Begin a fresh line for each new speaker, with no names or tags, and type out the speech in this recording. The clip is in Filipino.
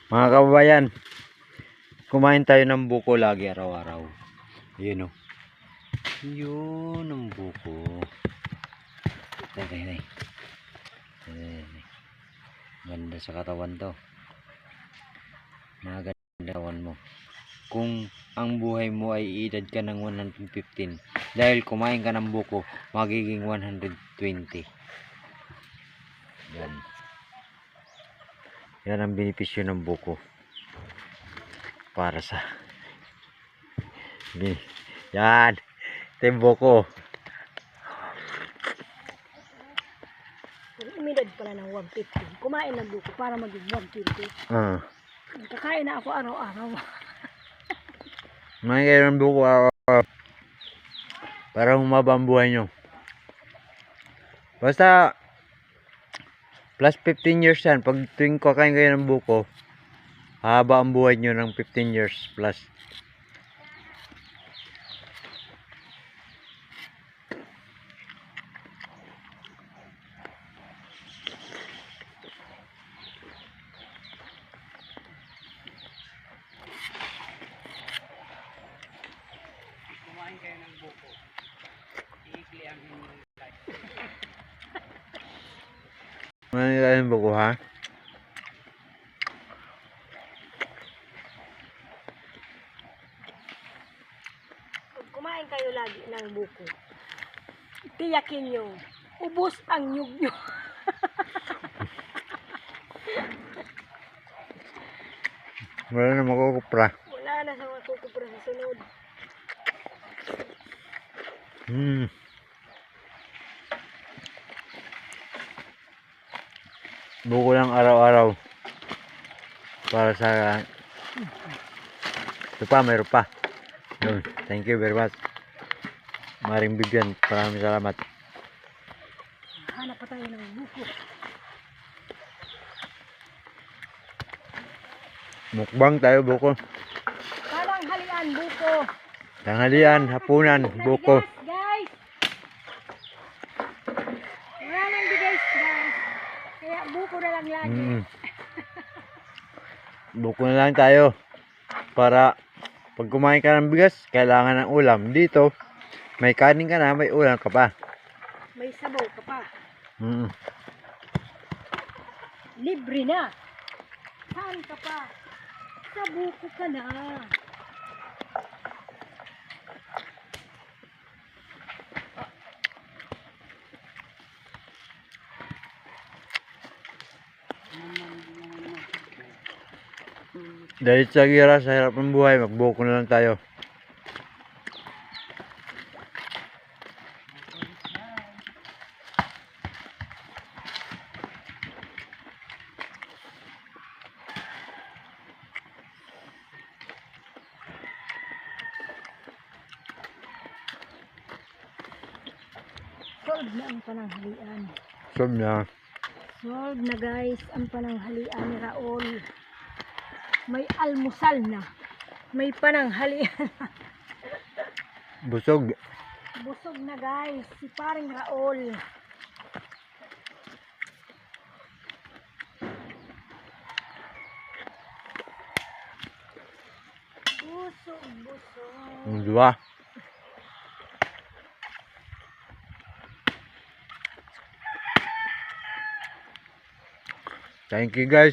Mga kababayan, kumain tayo ng buko lagi araw-araw. Yun o. Yun ang buko. Tay. Ganda sa katawan to. Mga ganda katawan mo. Kung ang buhay mo ay edad ka ng 115, dahil kumain ka ng buko, magiging 120. Yan ang benepisyo ng buko para sa yan. Ito yung buko.
Umidad pala ng 150. Kumain ng buko para maging 120. Kakain na ako araw-araw.
Kumain kayo ng buko araw-araw para humaba ang buhay nyo. Basta plus 15 years yan. Pag tuwing kakain kayo ng buko, haba ang buhay nyo ng 15 years plus.
Kumain kayo ng buko. Iikli ang inyong life.
Kumain kayo ng buko, ha?
Pag kumain kayo lagi ng buko, tiyakin nyo, ubos ang nyug nyo.
Wala na makukupra.
Wala na sa mga kukupra sa sunod.
Buko lang araw-araw para sa ito pa, mayroon pa. Yun. Thank you very much, Maring Bibian. Maraming salamat.
Hanap pa tayo ng buko.
Mukbang tayo, buko.
Tanghalian, buko.
Tanghalian, hapunan, buko.
Guys! Wala nang bigas, guys. Kaya buko na lang lagi.
Buko na lang tayo para pag kumain ka ng bigas, kailangan ng ulam. Dito, may kanin ka na, may ulam ka pa.
May sabaw ka pa. Libre na. Saan ka pa? Sa buko ka na.
Dahil sa gira, sa hirap ng buhay, magbuko na lang tayo.
Solve na ang pananghalian.
Sob na.
Solve na guys ang pananghalian ni Raul. May almusal na. May pananghalian.
Busog.
Busog na guys si paring Raul. Busog.
Dua. Thank you guys.